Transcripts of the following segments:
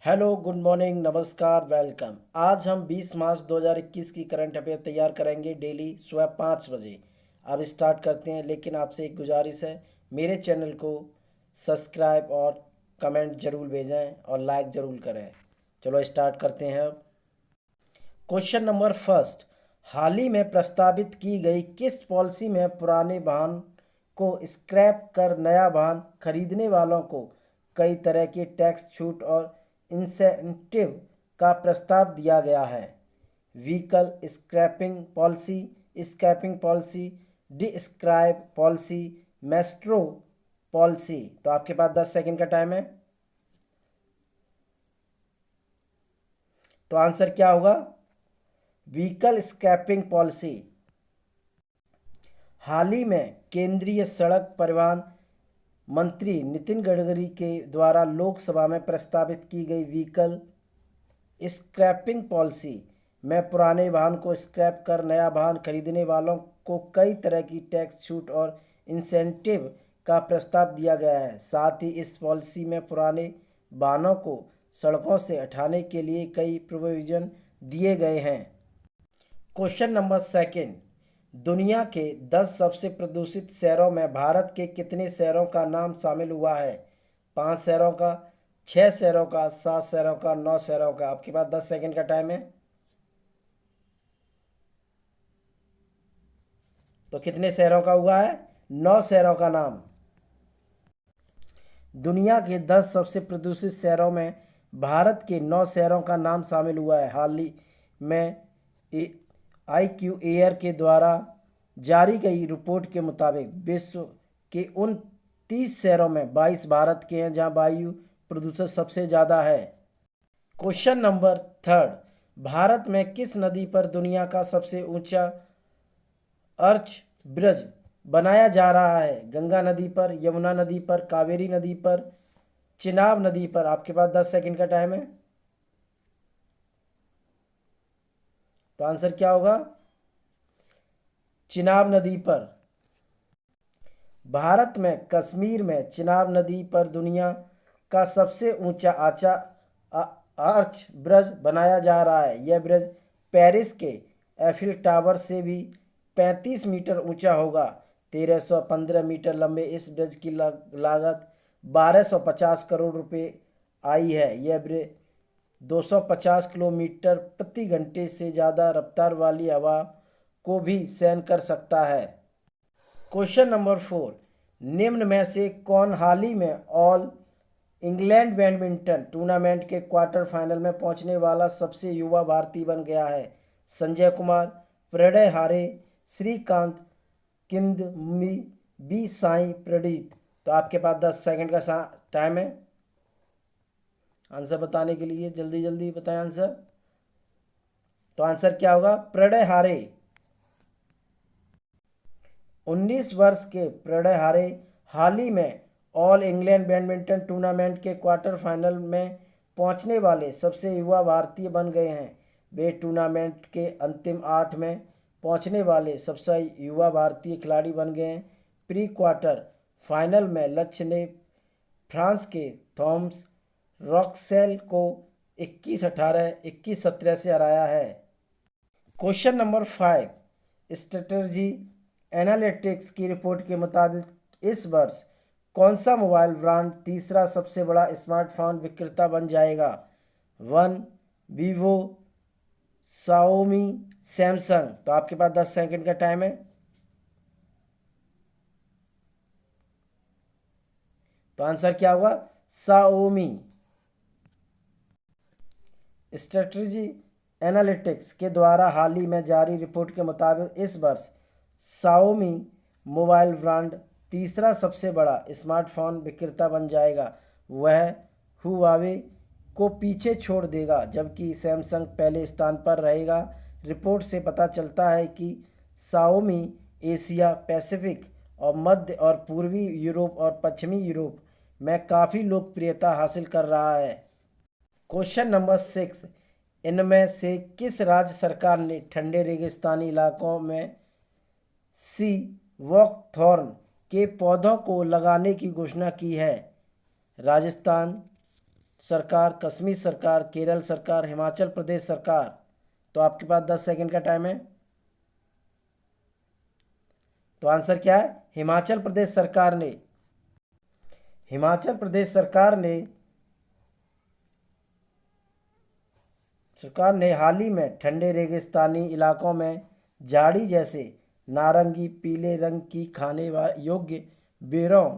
Hello, good morning, नमस्कार, welcome. आज हम 20 मार्च 2021 की करंट अफेयर तैयार करेंगे डेली सुबह 5 बजे। अब स्टार्ट करते हैं, लेकिन आपसे एक गुजारिश है, मेरे चैनल को सब्सक्राइब और कमेंट जरूर भेजें और लाइक ज़रूर करें। चलो स्टार्ट करते हैं अब। Question number first. हाल ही में प्रस्तावित की गई किस पॉलिसी में पुराने वाहन को स्क्रैप कर नया वाहन खरीदने वालों को कई तरह के टैक्स छूट और इंसेंटिव का प्रस्ताव दिया गया है? Vehicle scrapping policy, describe policy, मेस्ट्रो पॉलिसी। तो आपके पास 10 सेकंड का टाइम है। तो आंसर क्या होगा? Vehicle scrapping policy. हाल ही में केंद्रीय सड़क परिवहन मंत्री नितिन गडकरी के द्वारा लोकसभा में प्रस्तावित की गई व्हीकल स्क्रैपिंग पॉलिसी में पुराने वाहन को स्क्रैप कर नया वाहन खरीदने वालों को कई तरह की टैक्स छूट और इंसेंटिव का प्रस्ताव दिया गया है। साथ ही इस पॉलिसी में पुराने वाहनों को सड़कों से हटाने के लिए कई प्रोविजन दिए गए हैं। Question number second. दुनिया के 10 सबसे प्रदूषित शहरों में भारत के कितने शहरों का नाम शामिल हुआ है? 5 शहरों का, 6 शहरों का, 7 शहरों का, 9 शहरों का। आपके पास 10 सेकंड का टाइम है। तो कितने शहरों का हुआ है? 9 शहरों का नाम। दुनिया के 10 सबसे प्रदूषित शहरों में भारत के 9 शहरों का नाम शामिल हुआ है। हाल ही में IQ एयर के द्वारा जारी गई रिपोर्ट के मुताबिक विश्व के उन 30 शहरों में 22 भारत के हैं जहां वायु प्रदूषण सबसे ज़्यादा है। Question number third. भारत में किस नदी पर दुनिया का सबसे ऊंचा अर्च ब्रिज बनाया जा रहा है? गंगा नदी पर, यमुना नदी पर, कावेरी नदी पर, चिनाब नदी पर। आपके पास 10 सेकंड का टाइम है। तो आंसर क्या होगा? चिनाब नदी पर। भारत में कश्मीर में चिनाब नदी पर दुनिया का सबसे ऊंचा आर्च ब्रिज बनाया जा रहा है। यह ब्रिज पेरिस के एफिल टावर से भी 35 मीटर ऊंचा होगा। 1315 मीटर लंबे इस ब्रिज की लागत 1250 करोड़ रुपए आई है। यह ब्रिज 250 किलोमीटर प्रति घंटे से ज़्यादा रफ्तार वाली हवा को भी सहन कर सकता है। Question number four. निम्न में से कौन हाल ही में ऑल इंग्लैंड बैडमिंटन टूर्नामेंट के क्वार्टर फाइनल में पहुंचने वाला सबसे युवा भारतीय बन गया है? संजय कुमार, प्रणय हारे, श्रीकांत किदंबी, बी साई प्रणीत। तो आपके पास 10 सेकंड का टाइम है आंसर बताने के लिए। जल्दी जल्दी बताएं आंसर। तो आंसर क्या होगा? प्रणय हारे। 19 वर्ष के प्रणय हारे हाल ही में ऑल इंग्लैंड बैडमिंटन टूर्नामेंट के क्वार्टर फाइनल में पहुंचने वाले सबसे युवा भारतीय बन गए हैं। वे टूर्नामेंट के अंतिम 8 में पहुंचने वाले सबसे युवा भारतीय खिलाड़ी बन गए हैं। प्री क्वार्टर फाइनल में लक्ष्य ने फ्रांस के थॉमस रॉक्सेल को 21-18, 21-17 से हराया है। Question number 5। स्ट्रेटजी एनालिटिक्स की रिपोर्ट के मुताबिक इस वर्ष कौन सा मोबाइल ब्रांड तीसरा सबसे बड़ा स्मार्टफोन विक्रेता बन जाएगा? One, Vivo, Xiaomi, Samsung. तो आपके पास 10 सेकंड का टाइम है। तो आंसर क्या होगा? शाओमी। स्ट्रेटजी एनालिटिक्स के द्वारा हाल ही में जारी रिपोर्ट के मुताबिक इस वर्ष शाओमी मोबाइल ब्रांड तीसरा सबसे बड़ा स्मार्टफोन विक्रेता बन जाएगा। वह हुआवे को पीछे छोड़ देगा, जबकि सैमसंग पहले स्थान पर रहेगा। रिपोर्ट से पता चलता है कि शाओमी एशिया पैसिफिक और मध्य और पूर्वी यूरोप और पश्चिमी यूरोप में काफ़ी लोकप्रियता हासिल कर रहा है। Question number 6। इनमें से किस राज्य सरकार ने ठंडे रेगिस्तानी इलाकों में सी वॉकथॉर्न के पौधों को लगाने की घोषणा की है? राजस्थान, सरकार, कश्मीर सरकार, केरल सरकार, हिमाचल प्रदेश सरकार। तो आपके पास 10 सेकंड का टाइम है। तो आंसर क्या है? हिमाचल प्रदेश सरकार ने। हिमाचल प्रदेश सरकार ने हाल ही में ठंडे रेगिस्तानी इलाकों में झाड़ी जैसे नारंगी पीले रंग की खाने योग्य बेरों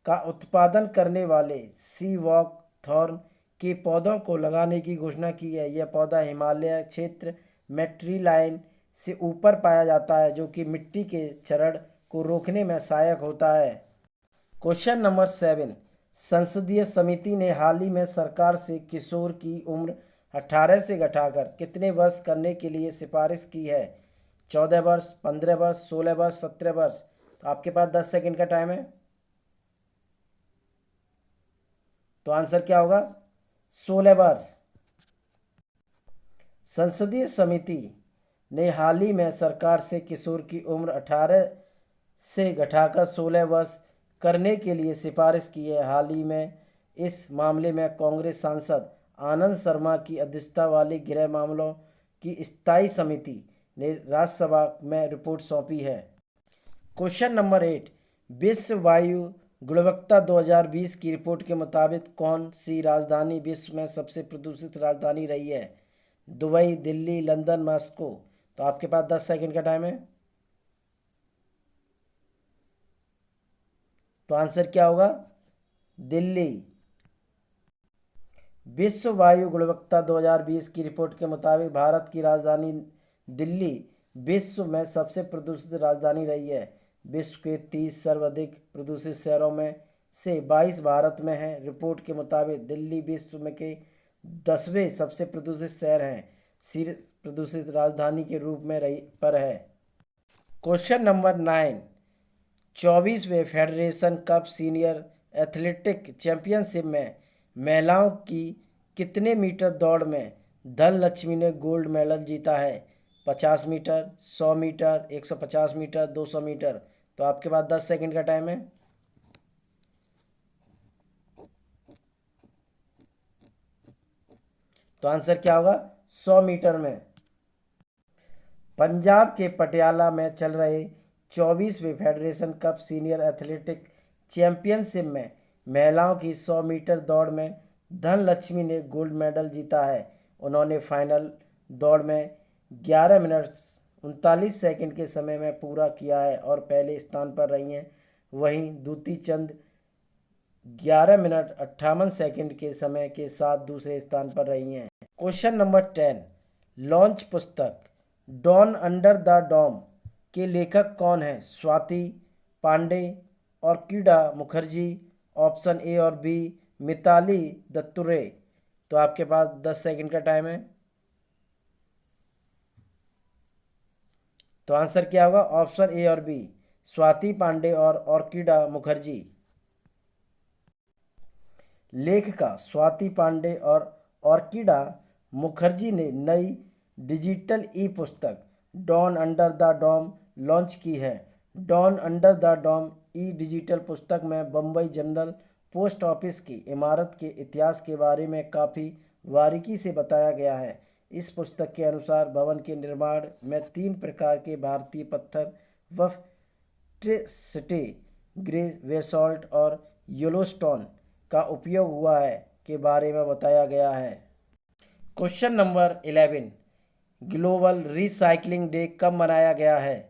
का उत्पादन करने वाले सी वॉक थॉर्न के पौधों को लगाने की घोषणा की है। यह पौधा हिमालय क्षेत्र में ट्री लाइन से ऊपर पाया जाता है, जो कि मिट्टी के क्षरण को रोकने में सहायक होता है। क्वेश्चन नंबर 7, संसदीय समिति ने हाल ही में सरकार से किशोर की उम्र 18 से घटाकर कितने वर्ष करने के लिए सिफारिश की है? 14 वर्ष, 15 वर्ष, 16 वर्ष, 17 वर्ष। तो आपके पास 10 सेकंड का टाइम है। तो आंसर क्या होगा? 16 वर्ष। संसदीय समिति ने हाल ही में सरकार से किशोर की उम्र 18 से घटाकर 16 वर्ष करने के लिए सिफारिश की है। हाल ही में इस मामले में कांग्रेस सांसद आनंद शर्मा की अध्यक्षता वाली गृह मामलों की स्थायी समिति ने राज्यसभा में रिपोर्ट सौंपी है। क्वेश्चन नंबर 8, विश्व वायु गुणवत्ता 2020 की रिपोर्ट के मुताबिक कौन सी राजधानी विश्व में सबसे प्रदूषित राजधानी रही है? Dubai, Delhi, London, Moscow. तो आपके पास 10 सेकंड का टाइम है। तो आंसर क्या होगा? दिल्ली। विश्व वायु गुणवत्ता 2020 की रिपोर्ट के मुताबिक भारत की राजधानी दिल्ली विश्व में सबसे प्रदूषित राजधानी रही है। विश्व के 30 सर्वाधिक प्रदूषित शहरों में से 22 भारत में हैं। रिपोर्ट के मुताबिक दिल्ली विश्व में के 10वें सबसे प्रदूषित शहर हैं, शीर्ष प्रदूषित राजधानी के रूप में है। क्वेश्चन नंबर 9, 24वें federation cup senior athletic championship में महिलाओं की कितने मीटर दौड़ में धनलक्ष्मी ने गोल्ड मेडल जीता है? 50 मीटर, 100 मीटर, 150 मीटर, 200 मीटर। तो आपके पास 10 सेकंड का टाइम है। तो आंसर क्या होगा? 100 मीटर में। पंजाब के पटियाला में चल रहे 24वें federation cup senior athletic championship में महिलाओं की 100 मीटर दौड़ में धनलक्ष्मी ने गोल्ड मेडल जीता है। उन्होंने फाइनल दौड़ में 11 मिनट 39 सेकंड के समय में पूरा किया है और पहले स्थान पर रही हैं। वहीं दूती चंद 11 मिनट 58 सेकंड के समय के साथ दूसरे स्थान पर रही हैं। क्वेश्चन नंबर 10, लॉन्च पुस्तक डॉन अंडर द डॉम के लेखक कौन हैं? स्वाति पांडे, ऑर्किडा मुखर्जी, ऑप्शन ए और बी मिताली दत्तुरे। तो आपके पास 10 सेकंड का टाइम है। तो आंसर क्या होगा? ऑप्शन ए और बी, स्वाति पांडे और ऑर्किडा मुखर्जी। लेखिका स्वाति पांडे और ऑर्किडा मुखर्जी ने नई डिजिटल ई पुस्तक dawn under the dome launch की है। Dawn under the dome e digital पुस्तक में बम्बई जनरल पोस्ट ऑफिस की इमारत के इतिहास के बारे में काफ़ी बारीकी से बताया गया है। इस पुस्तक के अनुसार भवन के निर्माण में 3 प्रकार के भारतीय पत्थर वफ ट्रेस्टे, ग्रे बेसाल्ट और येलोस्टोन का उपयोग हुआ है के बारे में बताया गया है। Question number 11, global recycling day कब मनाया गया है?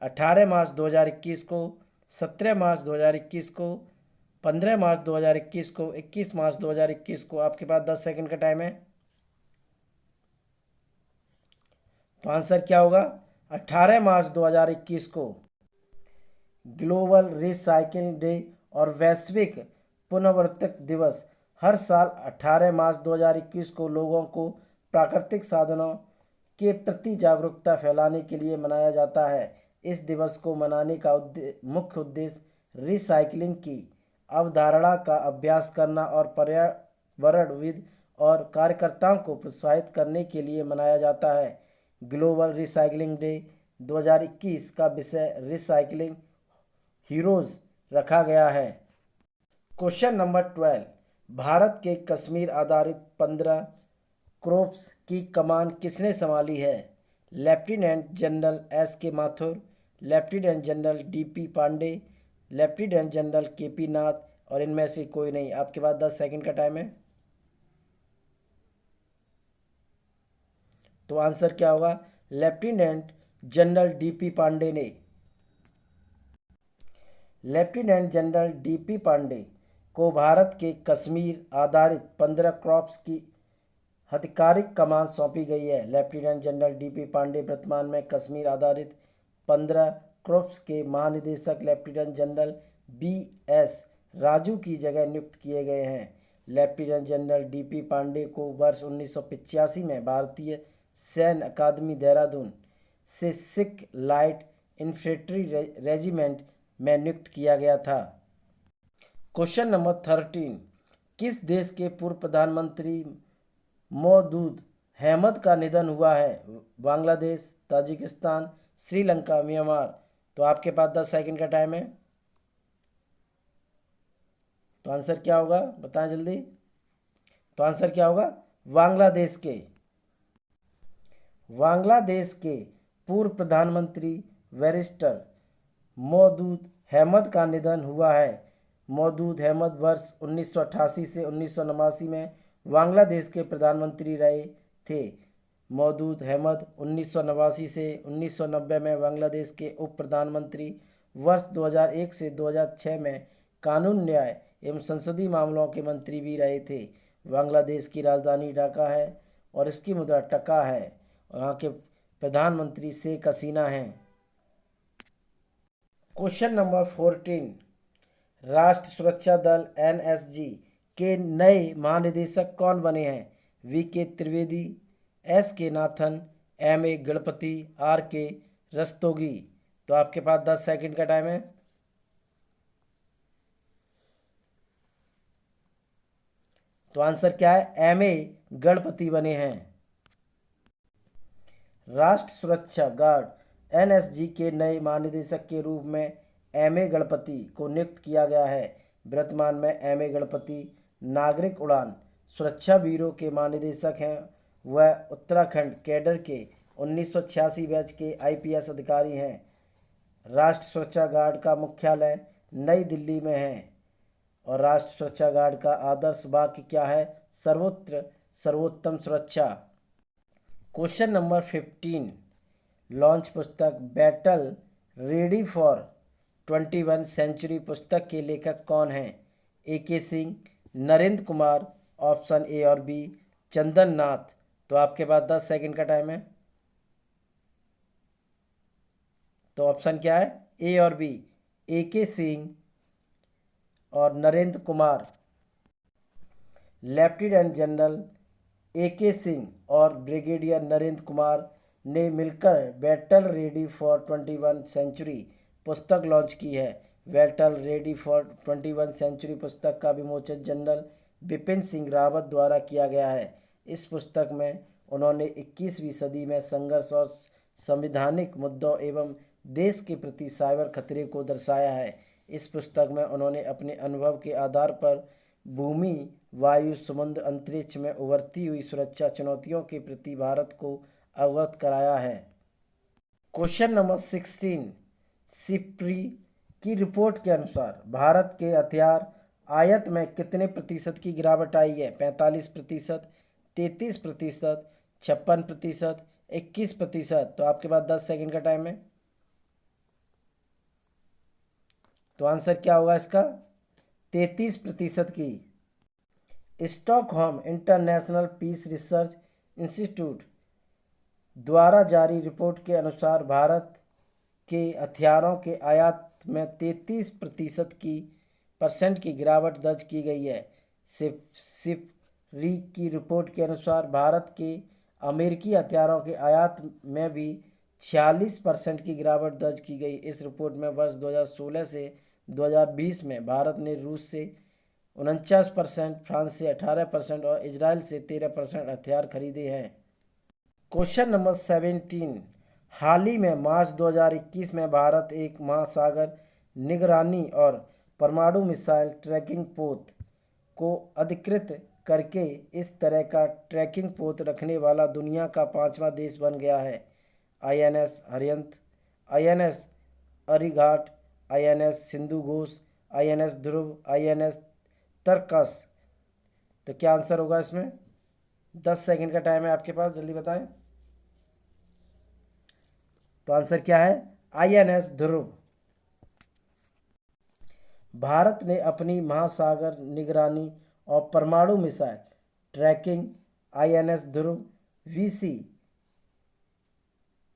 18 मार्च 2021 को, 17 मार्च 2021 को, 15 मार्च 2021 को, 21 मार्च 2021 को। आपके पास 10 सेकंड का टाइम है। तो आंसर क्या होगा? 18 मार्च 2021 को। ग्लोबल रिसाइकलिंग डे और वैश्विक पुनर्वर्तक दिवस हर साल 18 मार्च 2021 को लोगों को प्राकृतिक साधनों के प्रति जागरूकता फैलाने के लिए मनाया जाता है। इस दिवस को मनाने का मुख्य उद्देश्य रिसाइकलिंग की अवधारणा का अभ्यास करना और पर्यावरणविद और कार्यकर्ताओं को प्रोत्साहित करने के लिए मनाया जाता है। ग्लोबल रिसाइकलिंग डे 2021 का विषय रिसाइकलिंग हीरोज़ रखा गया है। क्वेश्चन नंबर 12, भारत के कश्मीर आधारित 15 क्रोप्स की कमान किसने संभाली है? Lieutenant general S K Mathur, lieutenant general DP Pande, lieutenant general KP Nath और इनमें से कोई नहीं। आपके पास 10 सेकंड का टाइम है। तो आंसर क्या होगा? लेफ्टिनेंट जनरल डीपी पांडे ने। लेफ्टिनेंट जनरल डीपी पांडे को भारत के कश्मीर आधारित 15 क्रॉप्स की आधिकारिक कमान सौंपी गई है। लेफ्टिनेंट जनरल डीपी पांडे वर्तमान में कश्मीर आधारित 15 क्रॉप्स के महानिदेशक lieutenant general B S Raju की जगह नियुक्त किए गए हैं। लेफ्टिनेंट जनरल डीपी पांडे को वर्ष 1985 में भारतीय सैन्य अकादमी देहरादून से सिख लाइट इन्फेंट्री रेजिमेंट में नियुक्त किया गया था। क्वेश्चन नंबर 13, किस देश के पूर्व प्रधानमंत्री मौदूद अहमद का निधन हुआ है? Bangladesh, Tajikistan, Sri Lanka, Myanmar. तो आपके पास 10 सेकंड का टाइम है। तो आंसर क्या होगा? बताएं जल्दी। तो आंसर क्या होगा? बांग्लादेश के पूर्व प्रधानमंत्री बैरिस्टर मौदूद अहमद का निधन हुआ है। मौदूद अहमद वर्ष 1988 से 1989 में बांग्लादेश के प्रधानमंत्री रहे थे। मौदूद अहमद 1989 से 1990 में बांग्लादेश के उप प्रधानमंत्री, वर्ष 2001 से 2006 में कानून, न्याय एवं संसदीय मामलों के मंत्री भी रहे थे। बांग्लादेश की राजधानी ढाका है और इसकी मुद्रा टका है। यहाँ के प्रधानमंत्री शेख हसीना हैं। क्वेश्चन नंबर 14, राष्ट्र सुरक्षा दल एनएसजी के नए महानिदेशक कौन बने हैं? V K Trivedi, S K Nathan, M A Ganapathi, R K Rastogi. तो आपके पास 10 सेकंड का टाइम है। तो आंसर क्या है? एम ए गणपति बने हैं। राष्ट्र सुरक्षा गार्ड एनएसजी के नए महानिदेशक के रूप में एम ए गणपति को नियुक्त किया गया है। वर्तमान में एम ए गणपति नागरिक उड़ान सुरक्षा ब्यूरो के महानिदेशक हैं। वह उत्तराखंड कैडर के 1986 बैच के आईपीएस अधिकारी हैं। राष्ट्र सुरक्षा गार्ड का मुख्यालय नई दिल्ली में है। और राष्ट्र सुरक्षा गार्ड का आदर्श वाक्य क्या है? सर्वत्र सर्वोत्तम सुरक्षा। क्वेश्चन नंबर 15, लॉन्च पुस्तक बैटल रेडी फॉर 21 सेंचुरी पुस्तक के लेखक कौन हैं? ए के सिंह, नरेंद्र कुमार, ऑप्शन ए और बी चंदन नाथ। तो आपके पास 10 सेकंड का टाइम है। तो ऑप्शन क्या है? ए और बी, ए के सिंह और Narendra Kumar. Lieutenant general A के सिंह और ब्रिगेडियर नरेंद्र कुमार ने मिलकर बैटल रेडी फॉर 21 सेंचुरी पुस्तक लॉन्च की है। बैटल रेडी फॉर 21 सेंचुरी पुस्तक का विमोचन जनरल बिपिन सिंह रावत द्वारा किया गया है। इस पुस्तक में उन्होंने 21वीं सदी में संघर्ष और संवैधानिक मुद्दों एवं देश के प्रति साइबर खतरे को दर्शाया है। इस पुस्तक में उन्होंने अपने अनुभव के आधार पर भूमि, वायु, समुद्र, अंतरिक्ष में उभरती हुई सुरक्षा चुनौतियों के प्रति भारत को अवगत कराया है। क्वेश्चन नंबर 16, सिप्री की रिपोर्ट के अनुसार भारत के हथियार आयात में कितने प्रतिशत की गिरावट आई है? 45%, 33%, 56%, 21%। तो आपके पास 10 सेकंड का टाइम है। तो आंसर क्या होगा इसका? 33% की। Stockholm International Peace Research Institute द्वारा जारी रिपोर्ट के अनुसार भारत के हथियारों के आयात में 33% की गिरावट दर्ज की गई है। सिप्री की रिपोर्ट के अनुसार भारत के अमेरिकी हथियारों के आयात में भी 46% की गिरावट दर्ज की गई। इस रिपोर्ट में वर्ष 2016 से 2020 में भारत ने रूस से 49%, फ्रांस से 18% और इजराइल से 13% हथियार खरीदे हैं। क्वेश्चन नंबर 17, हाल ही में मार्च 2021 में भारत एक महासागर निगरानी और परमाणु मिसाइल ट्रैकिंग पोत को अधिकृत करके इस तरह का ट्रैकिंग पोत रखने वाला दुनिया का 5वां देश बन गया है। INS Arihant, INS Arighat, INS Sindhu Ghosh, INS ध्रुव, INS तरकस। तो क्या आंसर होगा इसमें? 10 सेकंड का टाइम है आपके पास, जल्दी बताएं। तो आंसर क्या है? INS ध्रुव। भारत ने अपनी महासागर निगरानी और परमाणु मिसाइल ट्रैकिंग INS ध्रुव VC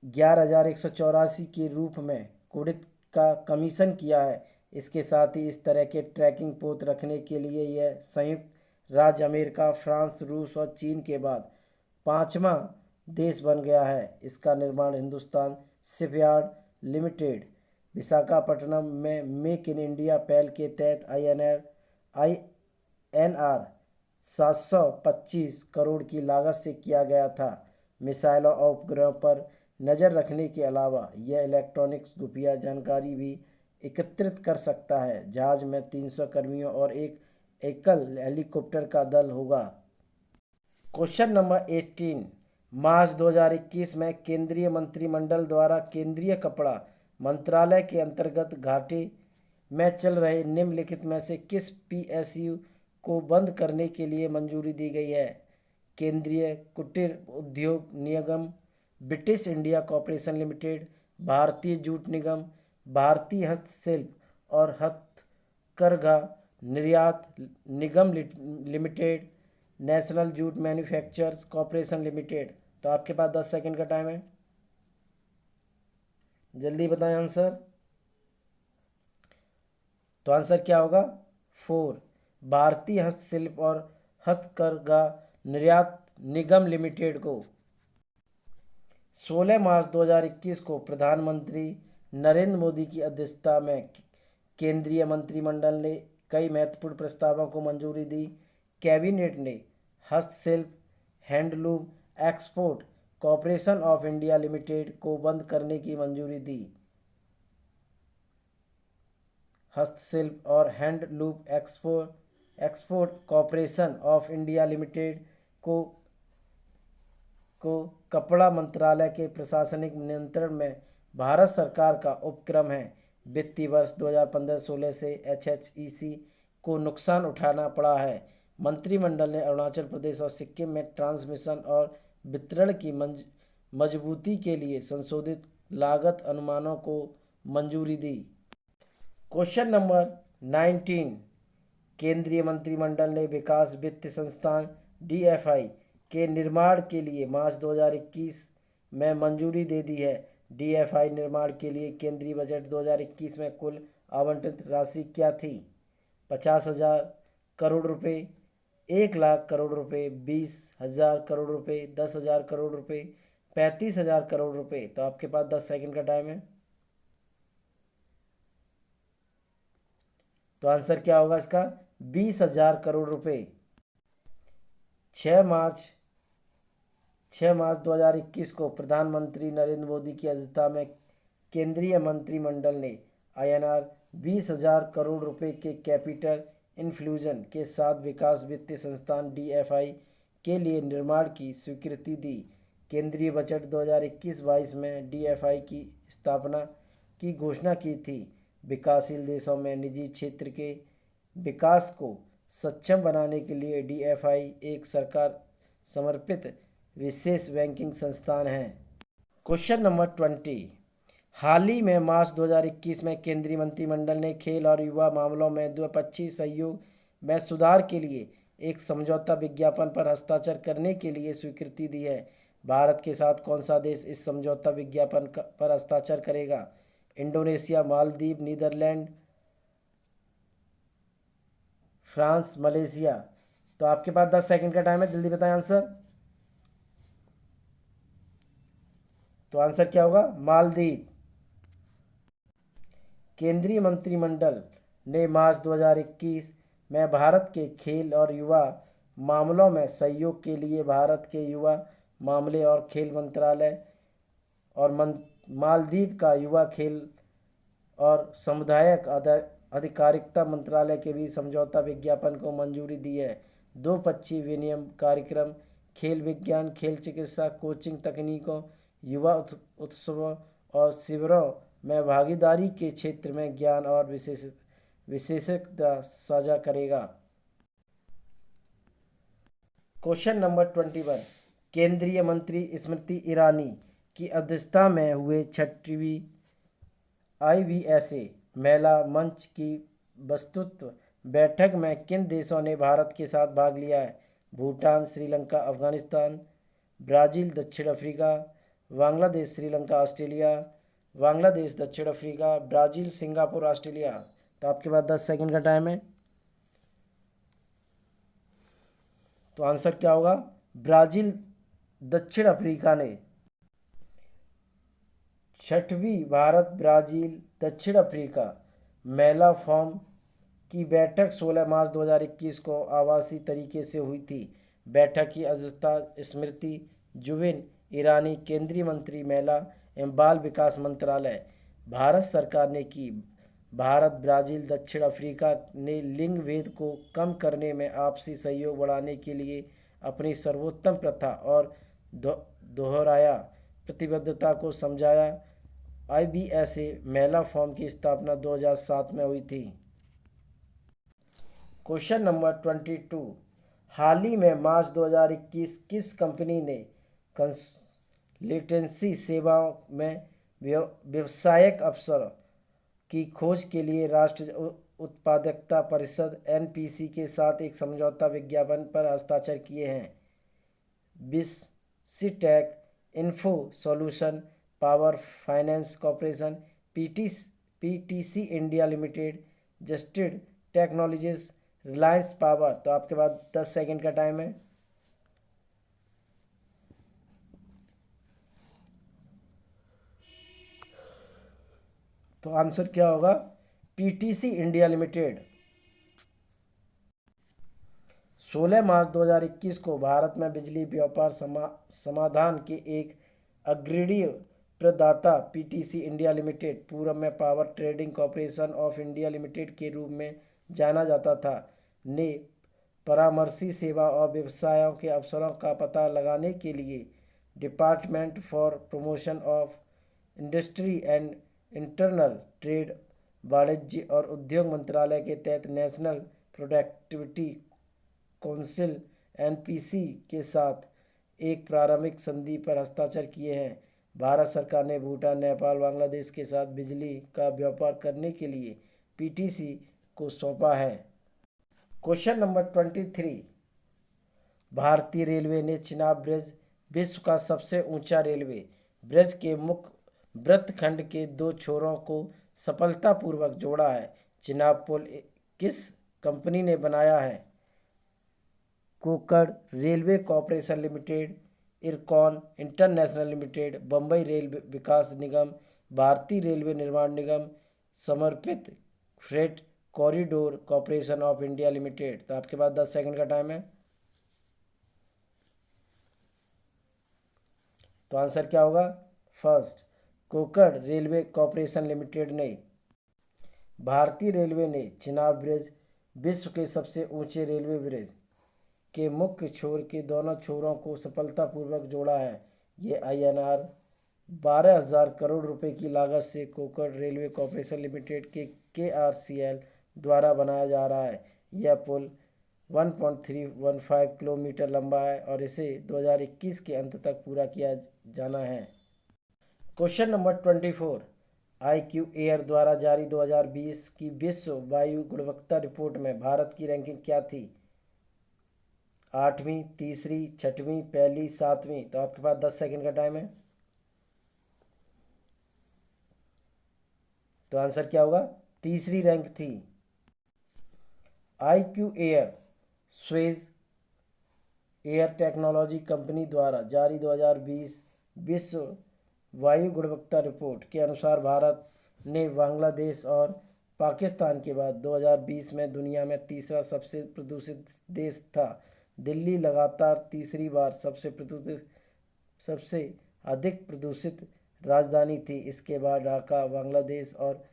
11,184 के रूप में कोडित का कमीशन किया है। इसके साथ ही इस तरह के ट्रैकिंग पोत रखने के लिए यह संयुक्त राज्य अमेरिका, फ्रांस, रूस और चीन के बाद 5वां देश बन गया है। इसका निर्माण हिंदुस्तान शिपयार्ड लिमिटेड विशाखापट्टनम में मेक इन इंडिया पहल के तहत INR 725 करोड़ की लागत से किया गया था। मिसाइलों और उपग्रहों पर नज़र रखने के अलावा यह इलेक्ट्रॉनिक्स खुफिया जानकारी भी एकत्रित कर सकता है। जहाज में 300 कर्मियों और एक एकल हेलीकॉप्टर का दल होगा। क्वेश्चन नंबर 18, मार्च 2021 में केंद्रीय मंत्रिमंडल द्वारा केंद्रीय कपड़ा मंत्रालय के अंतर्गत घाटे में चल रहे निम्नलिखित में से किस PSU को बंद करने के लिए मंजूरी दी गई है? केंद्रीय कुटीर उद्योग निगम, ब्रिटिश इंडिया कॉरपोरेशन लिमिटेड, भारतीय जूट निगम, भारतीय हस्तशिल्प और हथकरघा निर्यात निगम limited, national jute manufacturers corporation limited. तो आपके पास 10 सेकंड का टाइम है, जल्दी बताएं आंसर। तो आंसर क्या होगा? 4, भारतीय हस्तशिल्प और हथकरघा निर्यात निगम लिमिटेड को 16 मार्च 2021 को प्रधानमंत्री नरेंद्र मोदी की अध्यक्षता में केंद्रीय मंत्रिमंडल ने कई महत्वपूर्ण प्रस्तावों को मंजूरी दी। कैबिनेट ने हस्तशिल्प handloom export corporation of India limited को बंद करने की मंजूरी दी। हस्तशिल्प और handloom export corporation of India limited को कपड़ा मंत्रालय के प्रशासनिक नियंत्रण में भारत सरकार का उपक्रम है। वित्तीय वर्ष 2015-16 से HHEC को नुकसान उठाना पड़ा है। मंत्रिमंडल ने अरुणाचल प्रदेश और सिक्किम में ट्रांसमिशन और वितरण की मजबूती के लिए संशोधित लागत अनुमानों को मंजूरी दी। क्वेश्चन नंबर 19, केंद्रीय मंत्रिमंडल ने विकास वित्त संस्थान DFI के निर्माण के लिए मार्च 2021 में मंजूरी दे दी है। DFI निर्माण के लिए केंद्रीय बजट 2021 में कुल आवंटित राशि क्या थी? 50,000 करोड़ रुपए, 1,00,000 करोड़ रुपए, 20,000 करोड़ रुपए, 10,000 करोड़ रुपए, 35,000 करोड़ रुपए। तो आपके पास 10 सेकंड का टाइम है। तो आंसर क्या होगा इसका? 20,000 करोड़ रुपए। 6 मार्च 2021 को प्रधानमंत्री नरेंद्र मोदी की अध्यक्षता में केंद्रीय मंत्रिमंडल ने INR 20,000 करोड़ रुपए के कैपिटल इन्फ्यूजन के साथ विकास वित्तीय संस्थान DFI के लिए निर्माण की स्वीकृति दी। केंद्रीय बजट 2021-22 में DFI की स्थापना की घोषणा की थी। विकासशील देशों में निजी क्षेत्र के विकास को सक्षम बनाने के लिए DFI एक सरकार समर्पित विशेष बैंकिंग संस्थान है। क्वेश्चन नंबर 20, हाल ही में मार्च 2021 में केंद्रीय मंत्रिमंडल ने खेल और युवा मामलों में द्विपक्षीय सहयोग में सुधार के लिए एक समझौता विज्ञापन पर हस्ताक्षर करने के लिए स्वीकृति दी है। भारत के साथ कौन सा देश इस समझौता विज्ञापन पर हस्ताक्षर करेगा? Indonesia, Maldives, Netherlands, France, Malaysia. तो आपके पास 10 सेकंड का टाइम है, जल्दी बताएं आंसर। तो आंसर क्या होगा? मालदीव। केंद्रीय मंत्रिमंडल ने मार्च 2021 में भारत के खेल और युवा मामलों में सहयोग के लिए भारत के युवा मामले और खेल मंत्रालय और मालदीव का युवा खेल और सामुदायिक अधिकारिता मंत्रालय के बीच समझौता विज्ञापन को मंजूरी दी है। द्विपक्षीय विनिमय कार्यक्रम, खेल विज्ञान, खेल चिकित्सा, कोचिंग तकनीकों, युवा उत्सवों और शिविरों में भागीदारी के क्षेत्र में ज्ञान और विशेषज्ञता साझा करेगा। Question number 21। केंद्रीय मंत्री स्मृति ईरानी की अध्यक्षता में हुए 6वीं IBSA महिला मंच की वस्तुत्व बैठक में किन देशों ने भारत के साथ भाग लिया है? भूटान, श्रीलंका, अफगानिस्तान, ब्राज़ील, दक्षिण अफ्रीका, बांग्लादेश, श्रीलंका, ऑस्ट्रेलिया, बांग्लादेश, दक्षिण अफ्रीका, ब्राज़ील, सिंगापुर, ऑस्ट्रेलिया। तो आपके पास 10 सेकंड का टाइम है। तो आंसर क्या होगा? ब्राज़ील, दक्षिण अफ्रीका ने 6वीं भारत ब्राज़ील दक्षिण अफ्रीका महिला फोरम की बैठक 16 मार्च 2021 को आभासी तरीके से हुई थी। बैठक की अध्यक्षता स्मृति जुबिन ईरानी, केंद्रीय मंत्री महिला एवं बाल विकास मंत्रालय, भारत सरकार ने की। भारत, ब्राज़ील, दक्षिण अफ्रीका ने लिंग भेद को कम करने में आपसी सहयोग बढ़ाने के लिए अपनी सर्वोत्तम प्रथा और दोहराया प्रतिबद्धता को समझाया। IBSA महिला फोरम की स्थापना 2007 में हुई थी। Question number 22। हाल ही में मार्च 2021 किस कंपनी ने कंसल्टेंसी सेवाओं में व्यावसायिक अवसर की खोज के लिए राष्ट्रीय उत्पादकता परिषद NPC के साथ एक समझौता विज्ञापन पर हस्ताक्षर किए हैं? विस्सीटेक, info solution, power finance corporation, PTC India limited, जस्टिड टेक्नोलॉजीज, रिलायंस पावर। तो आपके पास 10 सेकंड का टाइम है। तो आंसर क्या होगा? PTC India limited. 16 मार्च 2021 को भारत में बिजली व्यापार समाधान के एक अग्रणी प्रदाता PTC इंडिया लिमिटेड, पूर्व में power trading corporation of India limited के रूप में जाना जाता था, ने परामर्शी सेवा और व्यवसायों के अवसरों का पता लगाने के लिए department for promotion of industry and internal trade, वाणिज्य और उद्योग मंत्रालय के तहत नेशनल प्रोडक्टिविटी काउंसिल NPC के साथ एक प्रारंभिक संधि पर हस्ताक्षर किए हैं। भारत सरकार ने भूटान, नेपाल, बांग्लादेश के साथ बिजली का व्यापार करने के लिए PTC को सौंपा है। Question number 23। भारतीय रेलवे ने चिनाब ब्रिज, विश्व का सबसे ऊंचा रेलवे ब्रिज के मुख्य वृत्तखंड के 2 छोरों को सफलतापूर्वक जोड़ा है। चिनाब पुल किस कंपनी ने बनाया है? Konkan railway corporation limited, Ircon international limited, Bombay rail विकास निगम, भारतीय रेलवे निर्माण निगम, समर्पित freight corridor corporation of India limited. तो आपके पास 10 सेकंड का टाइम है। तो आंसर क्या होगा? First, Konkan railway corporation limited ने। भारतीय रेलवे ने चिनाब ब्रिज, विश्व के सबसे ऊंचे रेलवे ब्रिज के मुख्य छोर के दोनों छोरों को सफलतापूर्वक जोड़ा है। ये INR 12,000 करोड़ रुपए की लागत से कोकण रेलवे कॉरपोरेशन लिमिटेड के KRCL द्वारा बनाया जा रहा है। यह पुल 1.315 किलोमीटर लंबा है और इसे 2021 के अंत तक पूरा किया जाना है। Question number 24। IQ एयर द्वारा जारी 2020 की विश्व वायु गुणवत्ता रिपोर्ट में भारत की रैंकिंग क्या थी? 8वीं, तीसरी, 6वीं, पहली, 7वीं। तो आपके पास 10 सेकंड का टाइम है। तो आंसर क्या होगा? तीसरी रैंक थी। IQ air Suez air technology company द्वारा जारी 2020 विश्व वायु गुणवत्ता रिपोर्ट के अनुसार भारत ने बांग्लादेश और पाकिस्तान के बाद 2020 में दुनिया में तीसरा सबसे प्रदूषित देश था। दिल्ली लगातार तीसरी बार सबसे अधिक प्रदूषित राजधानी थी। इसके बाद ढाका, बांग्लादेश और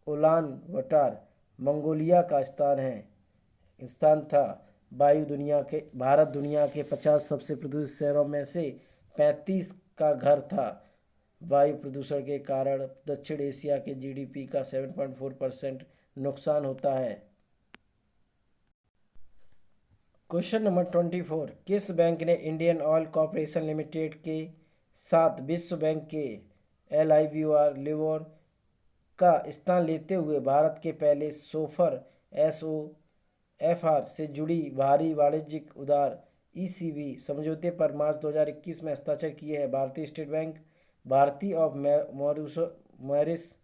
उलान बटार मंगोलिया का स्थान था। भारत दुनिया के 50 सबसे प्रदूषित शहरों में से 35 का घर था। वायु प्रदूषण के कारण दक्षिण एशिया के जीडीपी का 7.4% नुकसान होता है। क्वेश्चन नंबर 24, किस बैंक ने इंडियन ऑयल कॉरपोरेशन लिमिटेड के साथ विश्व बैंक के लिवोर का स्थान लेते हुए भारत के पहले सोफर SOFR से जुड़ी भारी वाणिज्यिक उधार ECB समझौते पर मार्च 2021 में हस्ताक्षर किए हैं? Bharatiya State Bank, Bharati of Mauritius,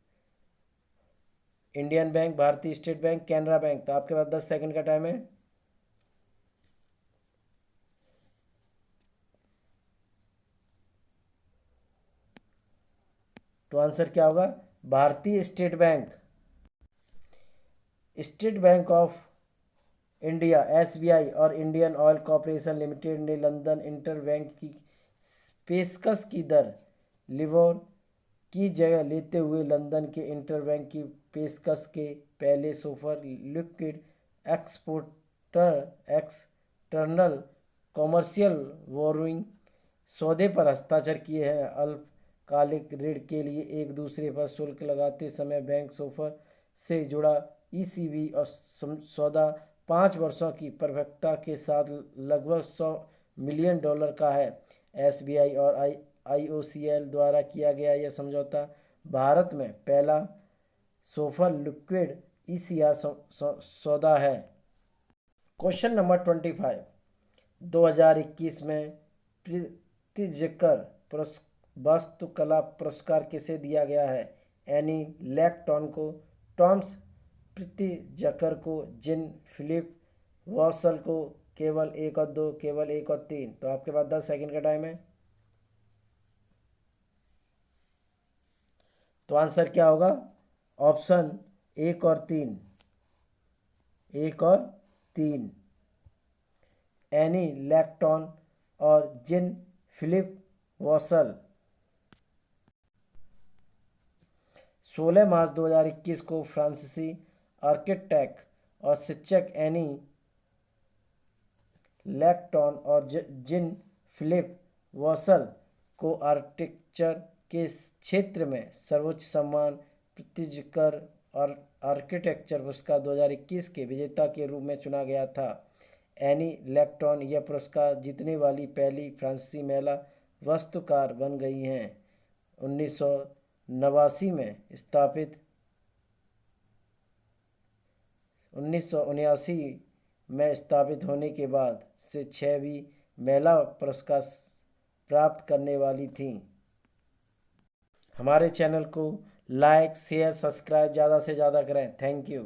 Indian Bank, Bharatiya State Bank, Canara Bank. तो आपके पास 10 सेकंड का टाइम है। तो आंसर क्या होगा? भारतीय State bank. State bank of India SBI और इंडियन ऑयल कॉरपोरेशन लिमिटेड ने लंदन इंटरबैंक की पेशकश की दर लिवोर की जगह लेते हुए लंदन के इंटरबैंक की पेशकश के पहले so far liquid external commercial borrowing सौदे पर हस्ताक्षर किए हैं। अल्पकालिक ऋण के लिए एक दूसरे पर शुल्क लगाते समय बैंक सोफर से जुड़ा ECB और सौदा 5 वर्षों की परिपक्वता के साथ लगभग $100 मिलियन का है। SBI और IOCL द्वारा किया गया यह समझौता भारत में पहला सोफर लिक्विड ECR सौदा है। क्वेश्चन नंबर 25, 2021 में प्रित्ज़कर वास्तुकला पुरस्कार किसे दिया गया है? एनी लैक्टॉन को, टॉमस प्रित्ज़कर को, जिन फिलिप वॉसल को, केवल 1 और 2, केवल 1 और 3। तो आपके पास 10 सेकंड का टाइम है। तो आंसर क्या होगा? ऑप्शन 1 और 3, 1 और 3, एनी लैक्टॉन और जिन फिलिप वॉसल। 16 मार्च 2021 को फ्रांसीसी आर्किटेक्ट और शिक्षक एनी लैक्टॉन और जिन फिलिप वॉसल को आर्किटेक्चर के क्षेत्र में सर्वोच्च सम्मान प्रित्ज़कर और आर्किटेक्चर पुरस्कार 2021 के विजेता के रूप में चुना गया था। एनी लैक्टॉन यह पुरस्कार जीतने वाली पहली फ्रांसीसी महिला वास्तुकार बन गई हैं। 1979 में स्थापित होने के बाद से 6वीं महिला पुरस्कार प्राप्त करने वाली थीं। हमारे चैनल को लाइक, शेयर, सब्सक्राइब ज़्यादा से ज़्यादा करें। Thank you.